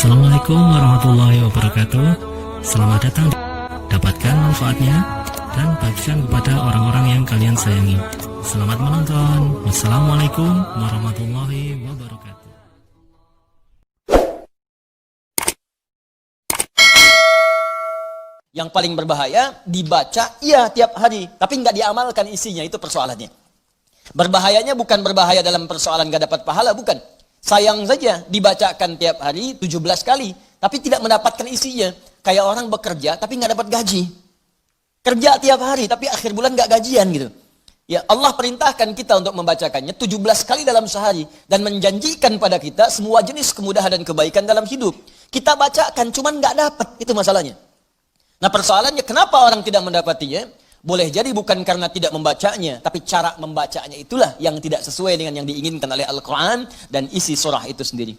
Assalamualaikum warahmatullahi wabarakatuh. Selamat datang. Dapatkan manfaatnya dan bagikan kepada orang-orang yang kalian sayangi. Selamat menonton. Wassalamualaikum warahmatullahi wabarakatuh. Yang paling berbahaya dibaca iya tiap hari, tapi nggak diamalkan isinya, itu persoalannya. Berbahayanya bukan berbahaya dalam persoalan nggak dapat pahala, bukan. Sayang saja dibacakan tiap hari 17 kali, tapi tidak mendapatkan isinya. Kayak orang bekerja tapi nggak dapat gaji. Kerja tiap hari tapi akhir bulan nggak gajian gitu. Ya, Allah perintahkan kita untuk membacakannya 17 kali dalam sehari dan menjanjikan pada kita semua jenis kemudahan dan kebaikan dalam hidup. Kita bacakan cuman nggak dapat, itu masalahnya. Nah, persoalannya kenapa orang tidak mendapatinya? Boleh jadi bukan karena tidak membacanya, tapi cara membacanya itulah yang tidak sesuai dengan yang diinginkan oleh Al-Quran dan isi surah itu sendiri.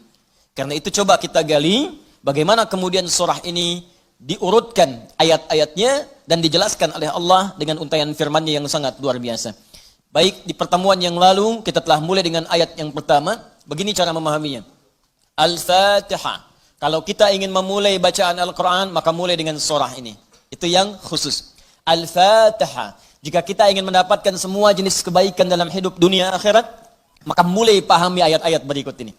Karena itu coba kita gali bagaimana kemudian surah ini diurutkan ayat-ayatnya dan dijelaskan oleh Allah dengan untaian firman-Nya yang sangat luar biasa. Baik, di pertemuan yang lalu kita telah mulai dengan ayat yang pertama. Begini cara memahaminya. Al-Fatihah. Kalau kita ingin memulai bacaan Al-Quran, maka mulai dengan surah ini. Itu yang khusus. Al-Fatihah. Jika kita ingin mendapatkan semua jenis kebaikan dalam hidup dunia akhirat, maka mulai pahami ayat-ayat berikut ini.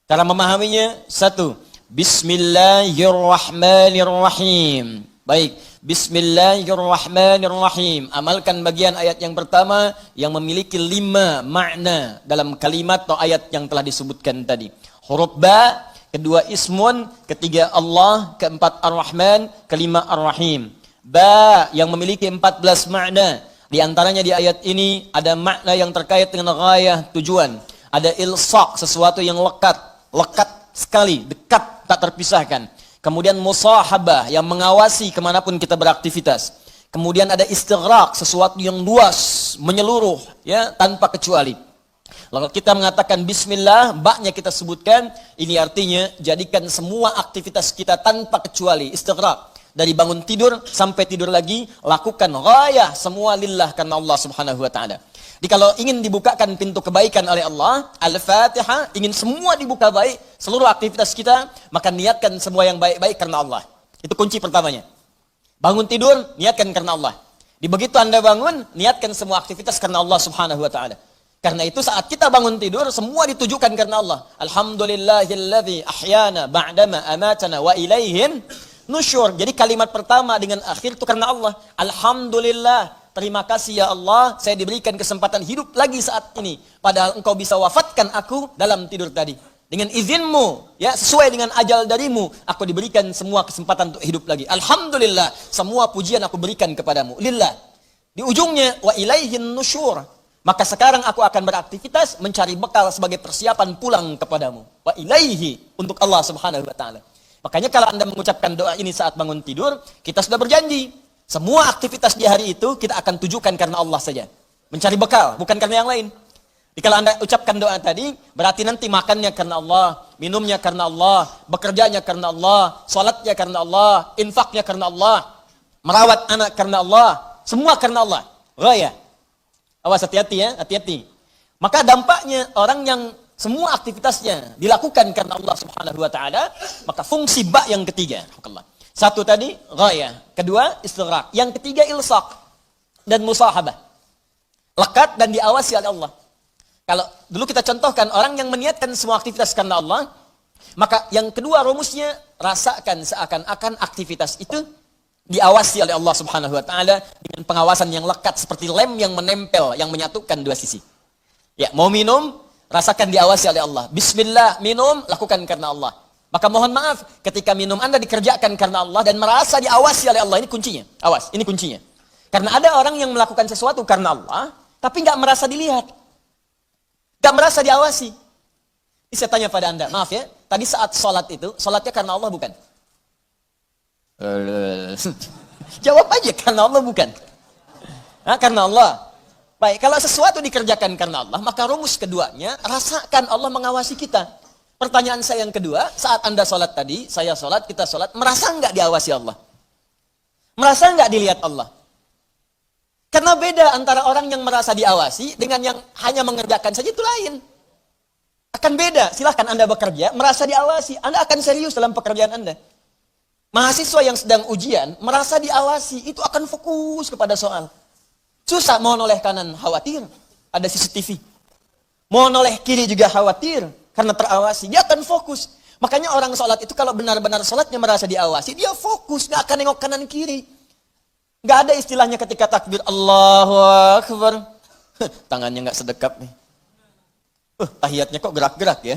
Cara memahaminya, satu, Bismillahirrahmanirrahim. Baik, Bismillahirrahmanirrahim. Amalkan bagian ayat yang pertama yang memiliki 5 makna dalam kalimat atau ayat yang telah disebutkan tadi. Huruf ba, kedua ismun, ketiga Allah, keempat ar-Rahman, kelima ar-Rahim. Ba yang memiliki 14 makna. Di antaranya di ayat ini ada makna yang terkait dengan ghayah, tujuan. Ada ilsaq, sesuatu yang lekat sekali, dekat, tak terpisahkan. Kemudian musahabah yang mengawasi kemanapun kita beraktivitas. Kemudian ada istighraq, sesuatu yang luas, menyeluruh, ya, tanpa kecuali. Lalu kita mengatakan bismillah, ba-nya kita sebutkan, ini artinya jadikan semua aktivitas kita tanpa kecuali, istighraq. Dari bangun tidur sampai tidur lagi, lakukan ghayah semua lillah karena Allah Subhanahu wa taala. Jadi kalau ingin dibukakan pintu kebaikan oleh Allah, Al-Fatihah, ingin semua dibuka baik, seluruh aktivitas kita, maka niatkan semua yang baik-baik karena Allah. Itu kunci pertamanya. Bangun tidur, niatkan karena Allah. Di begitu Anda bangun, niatkan semua aktivitas karena Allah Subhanahu wa taala. Karena itu saat kita bangun tidur, semua ditujukan karena Allah. Alhamdulillahilladzi ahyana ba'dama amatana wa ilaihin nusyur. Jadi kalimat pertama dengan akhir itu karena Allah. Alhamdulillah, terima kasih ya Allah, saya diberikan kesempatan hidup lagi saat ini. Padahal engkau bisa wafatkan aku dalam tidur tadi. Dengan izinmu, ya, sesuai dengan ajal darimu, aku diberikan semua kesempatan untuk hidup lagi. Alhamdulillah, semua pujian aku berikan kepadamu. Lillah. Di ujungnya, wa ilaihin nusyur. Maka sekarang aku akan beraktivitas mencari bekal sebagai persiapan pulang kepadamu. Wa ilaihi, untuk Allah Subhanahu wa taala. Makanya kalau Anda mengucapkan doa ini saat bangun tidur, kita sudah berjanji. Semua aktivitas di hari itu kita akan tujukan karena Allah saja. Mencari bekal, bukan karena yang lain. Jadi kalau Anda ucapkan doa tadi, berarti nanti makannya karena Allah, minumnya karena Allah, bekerjanya karena Allah, salatnya karena Allah, infaknya karena Allah, merawat anak karena Allah, semua karena Allah. Ghaya. Awas, hati-hati ya, hati-hati. Maka dampaknya orang yang semua aktivitasnya dilakukan karena Allah Subhanahu wa taala, maka fungsi ba yang ketiga. Satu tadi ghayah, kedua istighraq, yang ketiga ilsaq dan musahabah. Lekat dan diawasi oleh Allah. Kalau dulu kita contohkan orang yang meniatkan semua aktivitas karena Allah, maka yang kedua rumusnya rasakan seakan-akan aktivitas itu diawasi oleh Allah Subhanahu wa taala dengan pengawasan yang lekat seperti lem yang menempel, yang menyatukan dua sisi. Ya, mau minum, rasakan diawasi oleh Allah. Bismillah, minum, lakukan karena Allah. Maka mohon maaf, ketika minum Anda dikerjakan karena Allah dan merasa diawasi oleh Allah, ini kuncinya. Awas, ini kuncinya. Karena ada orang yang melakukan sesuatu karena Allah, tapi nggak merasa dilihat. Nggak merasa diawasi. Ini saya tanya pada Anda, maaf ya, tadi saat sholat itu, sholatnya karena Allah bukan? Jawab aja, karena Allah bukan? Karena Allah. Baik, kalau sesuatu dikerjakan karena Allah, maka rumus keduanya, rasakan Allah mengawasi kita. Pertanyaan saya yang kedua, saat Anda sholat tadi, saya sholat, kita sholat, merasa nggak diawasi Allah? Merasa nggak dilihat Allah? Karena beda antara orang yang merasa diawasi dengan yang hanya mengerjakan saja, itu lain. Akan beda. Silahkan Anda bekerja, merasa diawasi. Anda akan serius dalam pekerjaan Anda. Mahasiswa yang sedang ujian, merasa diawasi, itu akan fokus kepada soal. Susah, mau noleh kanan, khawatir. Ada CCTV. Mau noleh kiri juga khawatir, karena terawasi. Dia akan fokus. Makanya orang sholat itu kalau benar-benar sholatnya merasa diawasi, dia fokus, gak akan nengok kanan kiri. Gak ada istilahnya ketika takbir, Allahu Akbar. Tangannya gak sedekap nih. Tahiyatnya kok gerak-gerak ya.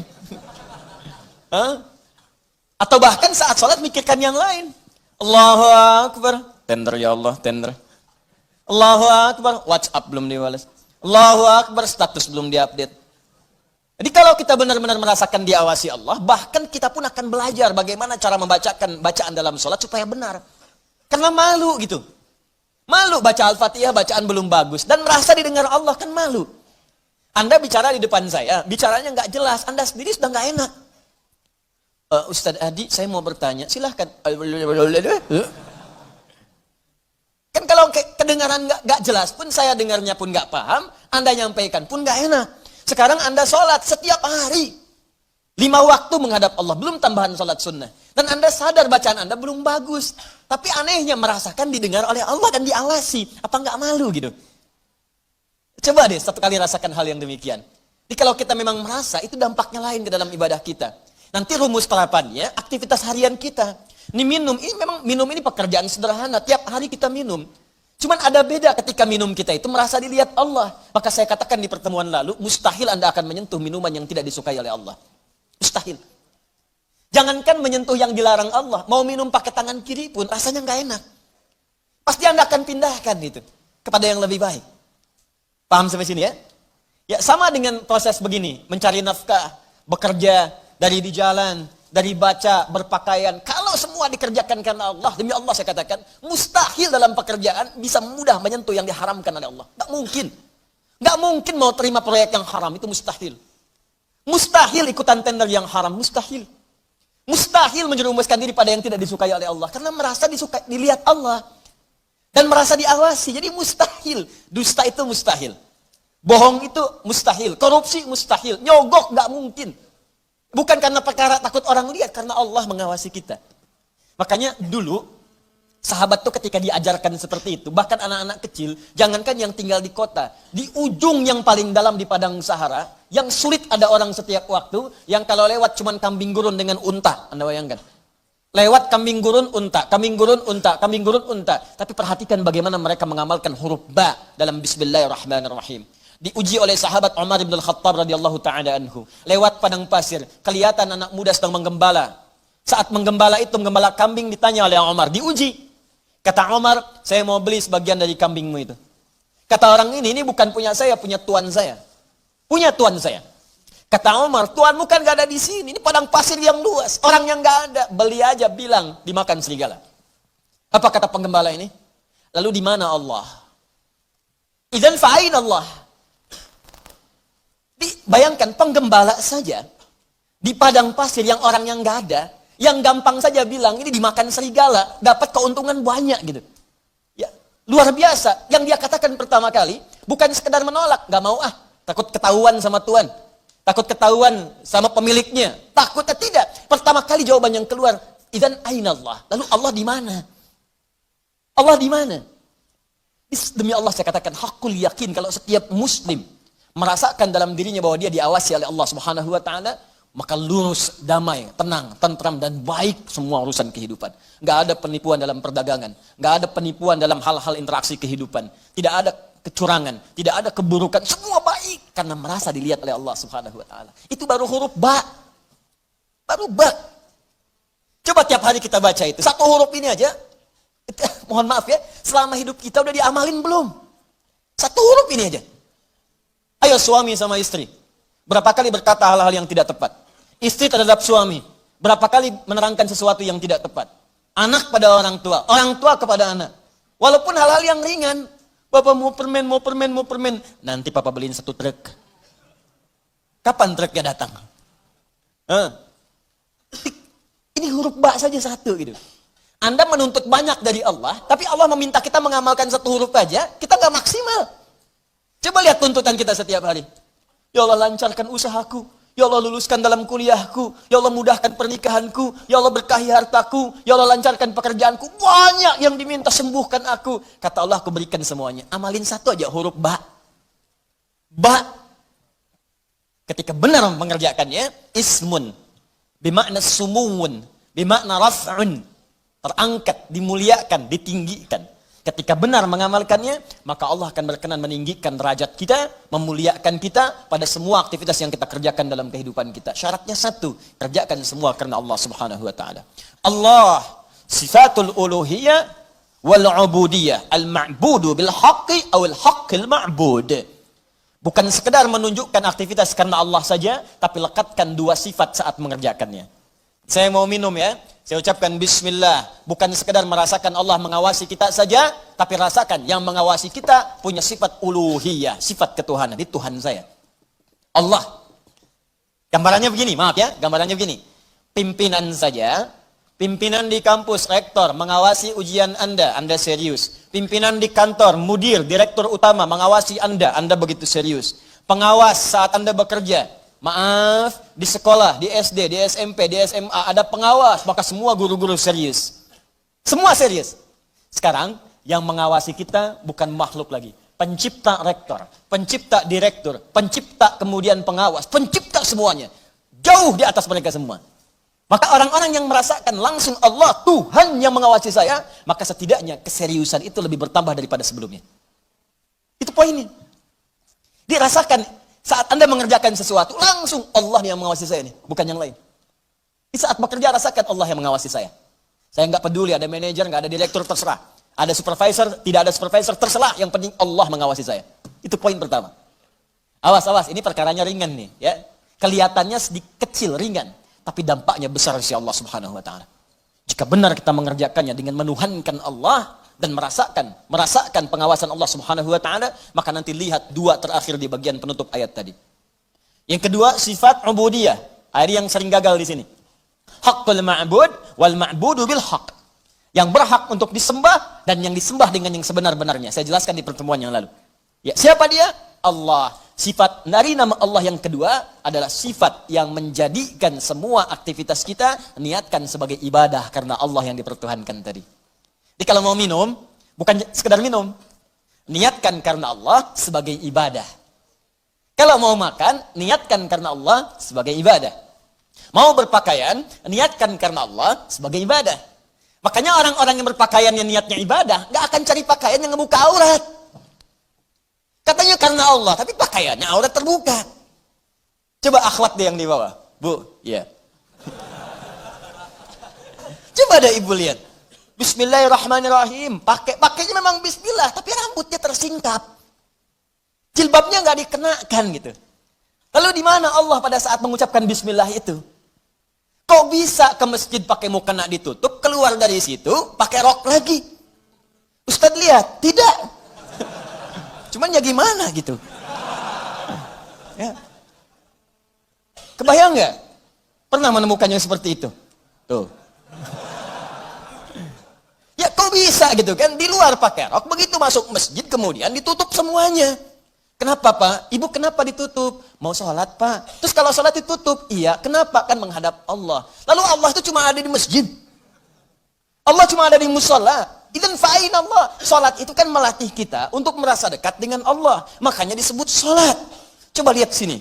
Atau bahkan saat sholat mikirkan yang lain. Allahu Akbar. Tender ya Allah, tender. Allahu Akbar. WhatsApp belum dibalas. Allahu Akbar. Status belum diupdate. Jadi kalau kita benar-benar merasakan diawasi Allah, bahkan kita pun akan belajar bagaimana cara membacakan bacaan dalam sholat supaya benar. Karena malu gitu. Malu baca Al-Fatihah, bacaan belum bagus. Dan merasa didengar Allah, kan malu. Anda bicara di depan saya, bicaranya nggak jelas. Anda sendiri sudah nggak enak. Ustadz Adi, saya mau bertanya. Silahkan. Kan kalau kedengaran nggak jelas pun, saya dengarnya pun nggak paham, Anda nyampaikan pun nggak enak. Sekarang Anda sholat setiap hari. 5 waktu menghadap Allah, belum tambahan sholat sunnah. Dan Anda sadar bacaan Anda belum bagus. Tapi anehnya merasakan didengar oleh Allah dan diawasi. Apa nggak malu gitu? Coba deh satu kali rasakan hal yang demikian. Jadi kalau kita memang merasa, itu dampaknya lain ke dalam ibadah kita. Nanti rumus terapannya, aktivitas harian kita. Ini minum, ini memang minum ini pekerjaan sederhana. Tiap hari kita minum. Cuman ada beda ketika minum kita itu merasa dilihat Allah. Maka saya katakan di pertemuan lalu, mustahil Anda akan menyentuh minuman yang tidak disukai oleh Allah. Mustahil. Jangankan menyentuh yang dilarang Allah, mau minum pakai tangan kiri pun rasanya nggak enak. Pasti Anda akan pindahkan itu kepada yang lebih baik. Paham sampai sini ya? Ya sama dengan proses begini, mencari nafkah, bekerja, dari di jalan, dari baca, berpakaian. Kalau semua dikerjakan karena Allah, demi Allah saya katakan, mustahil dalam pekerjaan bisa mudah menyentuh yang diharamkan oleh Allah. Nggak mungkin. Nggak mungkin mau terima proyek yang haram, itu mustahil. Mustahil ikutan tender yang haram, mustahil. Mustahil menjerumuskan diri pada yang tidak disukai oleh Allah. Karena merasa disukai, dilihat Allah. Dan merasa diawasi, jadi mustahil. Dusta itu mustahil. Bohong itu mustahil. Korupsi mustahil. Nyogok nggak mungkin. Bukan karena perkara takut orang lihat, karena Allah mengawasi kita. Makanya dulu, sahabat tuh ketika diajarkan seperti itu, bahkan anak-anak kecil, jangankan yang tinggal di kota, di ujung yang paling dalam di padang Sahara, yang sulit ada orang setiap waktu, yang kalau lewat cuman kambing gurun dengan unta, Anda bayangkan. Lewat kambing gurun, unta, kambing gurun, unta, kambing gurun, unta. Tapi perhatikan bagaimana mereka mengamalkan huruf ba dalam Bismillahirrahmanirrahim. Diuji oleh sahabat Umar bin Al-Khattab radhiyallahu ta'ala anhu. Lewat padang pasir, kelihatan anak muda sedang menggembala. Saat menggembala itu, menggembala kambing, ditanya oleh Umar, diuji. Kata Umar, saya mau beli sebagian dari kambingmu itu. Kata orang ini bukan punya saya, punya tuan saya. Punya tuan saya. Kata Umar, tuanmu kan gak ada di sini, ini padang pasir yang luas. Orang yang gak ada, beli aja, bilang, dimakan serigala. Apa kata penggembala ini? Lalu di mana Allah? Idzan fa'ain Allah. Bayangkan penggembala saja di padang pasir yang orang yang nggak ada, yang gampang saja bilang ini dimakan serigala, dapat keuntungan banyak gitu. Ya, luar biasa. Yang dia katakan pertama kali bukan sekedar menolak, nggak mau takut ketahuan sama Tuhan, takut ketahuan sama pemiliknya, takutnya tidak. Pertama kali jawaban yang keluar, idzan ainallah. Lalu Allah di mana? Allah di mana? Demi Allah saya katakan hakul yakin kalau setiap muslim merasakan dalam dirinya bahwa dia diawasi oleh Allah Subhanahu wa taala, maka lurus, damai, tenang, tentram dan baik semua urusan kehidupan. Enggak ada penipuan dalam perdagangan, enggak ada penipuan dalam hal-hal interaksi kehidupan. Tidak ada kecurangan, tidak ada keburukan, semua baik karena merasa dilihat oleh Allah Subhanahu wa taala. Itu baru huruf ba. Baru ba. Coba tiap hari kita baca itu. Satu huruf ini aja. Mohon maaf ya, selama hidup kita udah diamalin belum? Satu huruf ini aja. Ayo suami sama istri, berapa kali berkata hal-hal yang tidak tepat? Istri terhadap suami, berapa kali menerangkan sesuatu yang tidak tepat? Anak pada orang tua kepada anak. Walaupun hal-hal yang ringan, Bapak mau permen, nanti Papa beliin 1 truk. Kapan truknya datang? Ini huruf ba saja satu gitu. Anda menuntut banyak dari Allah, tapi Allah meminta kita mengamalkan 1 huruf aja, kita nggak maksimal. Coba lihat tuntutan kita setiap hari. Ya Allah lancarkan usahaku. Ya Allah luluskan dalam kuliahku. Ya Allah mudahkan pernikahanku. Ya Allah berkahi hartaku. Ya Allah lancarkan pekerjaanku. Banyak yang diminta, sembuhkan aku. Kata Allah, aku berikan semuanya. Amalin satu aja, huruf ba. Ba. Ketika benar mengerjakannya, ismun. Bimakna sumuun. Bimakna raf'un. Terangkat, dimuliakan, ditinggikan. Ketika benar mengamalkannya, maka Allah akan berkenan meninggikan derajat kita, memuliakan kita pada semua aktivitas yang kita kerjakan dalam kehidupan kita. Syaratnya satu, kerjakan semua karena Allah Subhanahu wa taala. Allah sifatul uluhiyah wal ubudiyah, al ma'budu bil haqqi aw al haqqil ma'bud. Bukan sekedar menunjukkan aktivitas karena Allah saja, tapi lekatkan dua sifat saat mengerjakannya. Saya mau minum ya. Saya ucapkan bismillah. Bukan sekedar merasakan Allah mengawasi kita saja, tapi rasakan yang mengawasi kita punya sifat uluhiyah, sifat ketuhanan. Itu Tuhan saya. Allah. Gambarannya begini, maaf ya, gambarannya begini. Pimpinan saja, pimpinan di kampus, rektor, mengawasi ujian Anda serius. Pimpinan di kantor, mudir, direktur utama, mengawasi Anda begitu serius. Pengawas saat Anda bekerja. Maaf, di sekolah, di SD, di SMP, di SMA ada pengawas, maka semua guru-guru serius. Semua serius. Sekarang yang mengawasi kita bukan makhluk lagi. Pencipta rektor, pencipta direktur, pencipta kemudian pengawas, pencipta semuanya. Jauh di atas mereka semua. Maka orang-orang yang merasakan langsung Allah, Tuhan yang mengawasi saya, maka setidaknya keseriusan itu lebih bertambah daripada sebelumnya. Itu poinnya. Dirasakan saat Anda mengerjakan sesuatu, langsung Allah yang mengawasi saya nih, bukan yang lain. Di saat bekerja, rasakan Allah yang mengawasi saya. Saya nggak peduli, ada manajer, nggak ada direktur, terserah. Ada supervisor, tidak ada supervisor, terserah. Yang penting Allah mengawasi saya. Itu poin pertama. Awas, ini perkaranya ringan nih. Ya. Kelihatannya sedikit kecil, ringan. Tapi dampaknya besar si Allah Subhanahu wa ta'ala. Jika benar kita mengerjakannya dengan menuhankan Allah, dan merasakan pengawasan Allah Subhanahu wa taala, maka nanti lihat dua terakhir di bagian penutup ayat tadi. Yang kedua, sifat ubudiyah. Ayat yang sering gagal di sini. Haqqul ma'bud wal ma'budu bil haqq. Yang berhak untuk disembah dan yang disembah dengan yang sebenar-benarnya. Saya jelaskan di pertemuan yang lalu. Ya, siapa dia? Allah. Sifat dari nama Allah yang kedua adalah sifat yang menjadikan semua aktivitas kita niatkan sebagai ibadah karena Allah yang dipertuhankan tadi. Jadi kalau mau minum, bukan sekedar minum. Niatkan karena Allah sebagai ibadah. Kalau mau makan, niatkan karena Allah sebagai ibadah. Mau berpakaian, niatkan karena Allah sebagai ibadah. Makanya orang-orang yang berpakaian yang niatnya ibadah, gak akan cari pakaian yang ngebuka aurat. Katanya karena Allah, tapi pakaiannya aurat terbuka. Coba akhwat deh yang di bawah. Bu, ya. Coba ada ibu lihat. Bismillahirrahmanirrahim. Pakainya memang bismillah, tapi rambutnya tersingkap. Jilbabnya nggak dikenakan gitu. Lalu di mana Allah pada saat mengucapkan bismillah itu? Kok bisa ke masjid pakai mukena ditutup, keluar dari situ pakai rok lagi? Ustadz lihat, tidak. Cuman ya gimana gitu. Ya. Kebayang nggak? Pernah menemukannya seperti itu? Tuh. Ya kok bisa gitu kan, di luar pakai rok, begitu masuk masjid kemudian ditutup semuanya. Kenapa Pak? Ibu kenapa ditutup? Mau sholat Pak. Terus kalau sholat ditutup, iya kenapa? Kan menghadap Allah. Lalu Allah itu cuma ada di masjid. Allah cuma ada di musola. Idzan fa'in Allah. Sholat itu kan melatih kita untuk merasa dekat dengan Allah. Makanya disebut sholat. Coba lihat sini.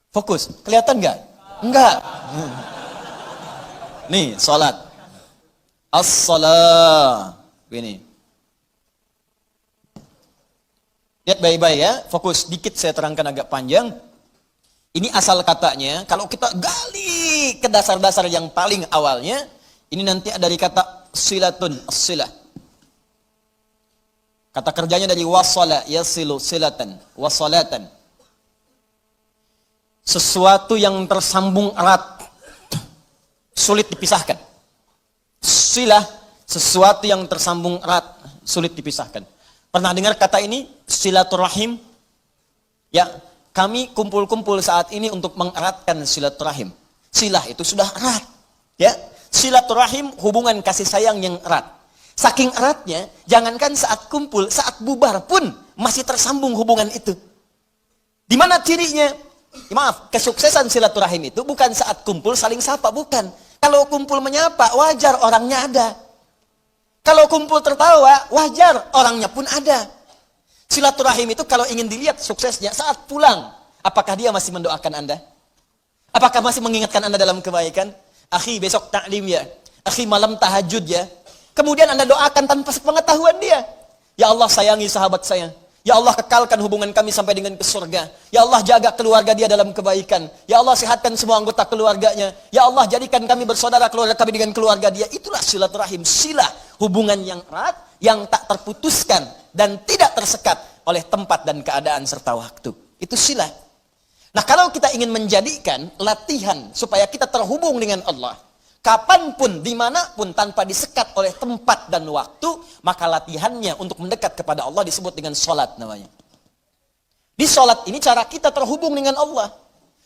Fokus, kelihatan nggak? Enggak. Nih, sholat. As-salah. Ini. Lihat baik-baik ya. Fokus dikit, saya terangkan agak panjang. Ini asal katanya. Kalau kita gali ke dasar-dasar yang paling awalnya. Ini nanti dari kata silatun. As-silah. Kata kerjanya dari wasala. Yasilu silatan. Wasalatan. Sesuatu yang tersambung erat. Sulit dipisahkan. Silah, sesuatu yang tersambung erat, sulit dipisahkan. Pernah dengar kata ini? Silaturahim? Ya, kami kumpul-kumpul saat ini untuk mengeratkan silaturahim. Silah itu sudah erat. Ya, silaturahim hubungan kasih sayang yang erat. Saking eratnya, jangankan saat kumpul, saat bubar pun masih tersambung hubungan itu. Di mana cirinya? Maaf, kesuksesan silaturahim itu bukan saat kumpul saling sapa, bukan. Kalau kumpul menyapa, wajar orangnya ada. Kalau kumpul tertawa, wajar orangnya pun ada. Silaturahim itu kalau ingin dilihat suksesnya saat pulang, apakah dia masih mendoakan Anda? Apakah masih mengingatkan Anda dalam kebaikan? Akhi, besok taklim ya. Akhi, malam tahajud ya. Kemudian Anda doakan tanpa sepengetahuan dia. Ya Allah, sayangi sahabat saya. Ya Allah, kekalkan hubungan kami sampai dengan ke surga. Ya Allah, jaga keluarga dia dalam kebaikan. Ya Allah, sehatkan semua anggota keluarganya. Ya Allah, jadikan kami bersaudara keluarga kami dengan keluarga dia. Itulah silaturahim, silah, hubungan yang erat, yang tak terputuskan dan tidak tersekat oleh tempat dan keadaan serta waktu. Itu silah. Nah, kalau kita ingin menjadikan latihan supaya kita terhubung dengan Allah, kapanpun, dimanapun, tanpa disekat oleh tempat dan waktu, maka latihannya untuk mendekat kepada Allah disebut dengan sholat namanya. Di sholat ini cara kita terhubung dengan Allah.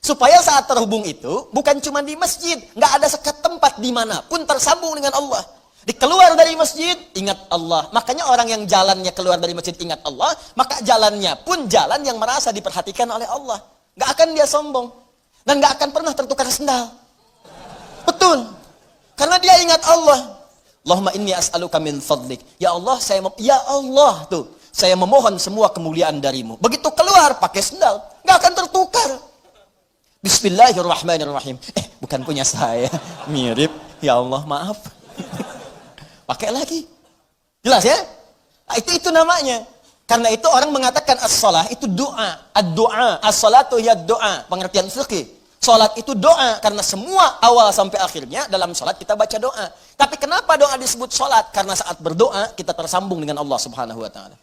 Supaya saat terhubung itu, bukan cuma di masjid, nggak ada sekat tempat dimanapun tersambung dengan Allah. Dikeluar dari masjid, ingat Allah. Makanya orang yang jalannya keluar dari masjid ingat Allah, maka jalannya pun jalan yang merasa diperhatikan oleh Allah. Nggak akan dia sombong. Dan nggak akan pernah tertukar sendal. Betul. Karena dia ingat Allah. Allahumma inni as'aluka min fadlik. Ya Allah, saya memohon semua kemuliaan darimu. Begitu keluar pakai sendal, nggak akan tertukar. Bismillahirrahmanirrahim. Bukan punya saya. Mirip. Ya Allah, maaf. Pakai lagi. Jelas ya? Itu namanya. Karena itu orang mengatakan as-salah itu doa. Ad-doa. As-salatu hiya doa. Pengertian fikih. Salat itu doa. Karena semua awal sampai akhirnya dalam salat kita baca doa. Tapi kenapa doa disebut salat? Karena saat berdoa kita tersambung dengan Allah subhanahu wa ta'ala.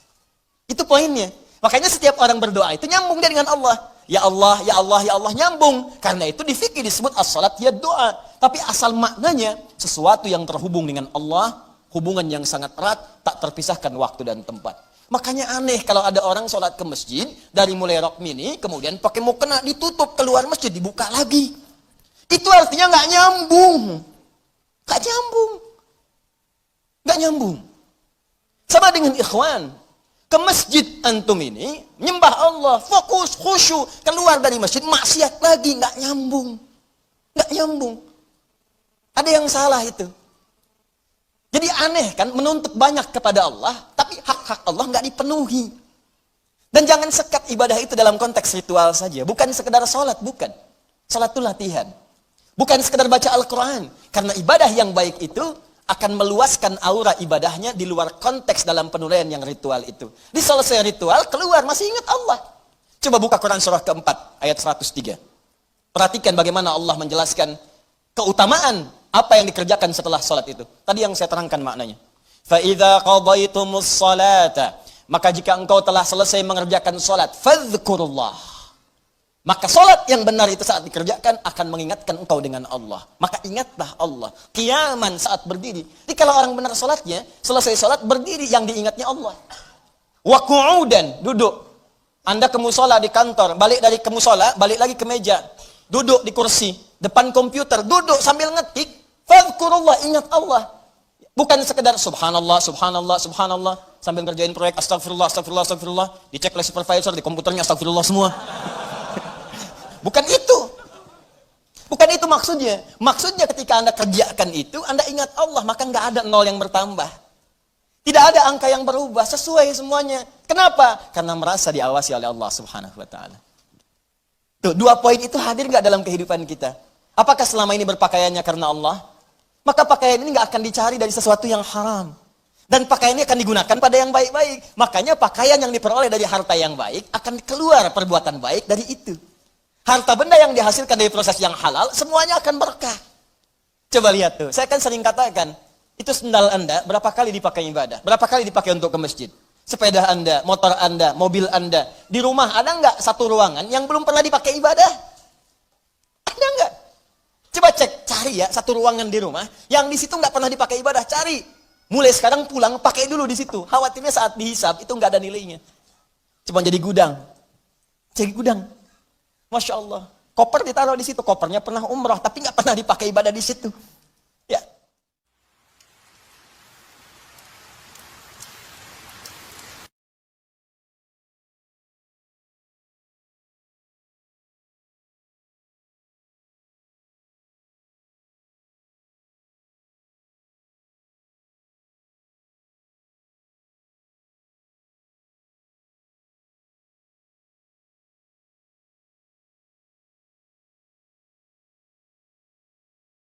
Itu poinnya. Makanya setiap orang berdoa itu nyambung dia dengan Allah. Ya Allah, ya Allah, ya Allah, nyambung. Karena itu di fikih disebut as-salat hiya doa. Tapi asal maknanya sesuatu yang terhubung dengan Allah, hubungan yang sangat erat, tak terpisahkan waktu dan tempat. Makanya aneh kalau ada orang sholat ke masjid, dari mulai rok mini, kemudian pakai mukena ditutup, keluar masjid, dibuka lagi. Itu artinya nggak nyambung. Nggak nyambung. Nggak nyambung. Sama dengan ikhwan. Ke masjid antum ini, menyembah Allah, fokus, khusyuk, keluar dari masjid, maksiat lagi, nggak nyambung. Nggak nyambung. Ada yang salah itu. Jadi aneh kan, menuntut banyak kepada Allah, tapi hak-hak Allah nggak dipenuhi. Dan jangan sekat ibadah itu dalam konteks ritual saja. Bukan sekedar sholat, bukan. Sholat itu latihan. Bukan sekedar baca Al-Quran. Karena ibadah yang baik itu akan meluaskan aura ibadahnya di luar konteks dalam penilaian yang ritual itu. Di selesai ritual, keluar, masih ingat Allah. Coba buka Quran surah keempat, ayat 103. Perhatikan bagaimana Allah menjelaskan keutamaan apa yang dikerjakan setelah salat itu. Tadi yang saya terangkan maknanya. فَإِذَا قَضَيْتُمُ الصَّلَاةَ Maka jika engkau telah selesai mengerjakan salat, فَذْكُرُوا Maka salat yang benar itu saat dikerjakan akan mengingatkan engkau dengan Allah. Maka ingatlah Allah. Qiyaman saat berdiri. Jadi kalau orang benar salatnya, selesai salat berdiri, yang diingatnya Allah. Wa qu'udan, duduk. Anda ke musola di kantor, balik dari ke musola, balik lagi ke meja. Duduk di kursi, depan komputer, duduk sambil ngetik. Fadhkurullah, ingat Allah. Bukan sekedar subhanallah, subhanallah, subhanallah. Sambil ngerjain proyek astagfirullah, astagfirullah, astagfirullah. Dicek oleh supervisor, di komputernya astagfirullah semua. Bukan itu. Bukan itu maksudnya. Maksudnya ketika Anda kerjakan itu, Anda ingat Allah, maka nggak ada nol yang bertambah. Tidak ada angka yang berubah, sesuai semuanya. Kenapa? Karena merasa diawasi oleh Allah subhanahu wa ta'ala. Tuh, dua poin itu hadir nggak dalam kehidupan kita? Apakah selama ini berpakaiannya karena Allah? Maka pakaian ini nggak akan dicari dari sesuatu yang haram. Dan pakaian ini akan digunakan pada yang baik-baik. Makanya pakaian yang diperoleh dari harta yang baik, akan keluar perbuatan baik dari itu. Harta benda yang dihasilkan dari proses yang halal, semuanya akan berkah. Coba lihat tuh, saya kan sering katakan, itu sendal Anda berapa kali dipakai ibadah? Berapa kali dipakai untuk ke masjid? Sepeda Anda, motor Anda, mobil Anda. Di rumah ada nggak satu ruangan yang belum pernah dipakai ibadah? Ada nggak? Coba cek, cari ya satu ruangan di rumah yang di situ nggak pernah dipakai ibadah, cari. Mulai sekarang pulang pakai dulu di situ. Khawatirnya saat dihisab itu nggak ada nilainya. Cuma jadi gudang. Jadi gudang. Masya Allah. Koper ditaruh di situ, kopernya pernah umrah tapi nggak pernah dipakai ibadah di situ.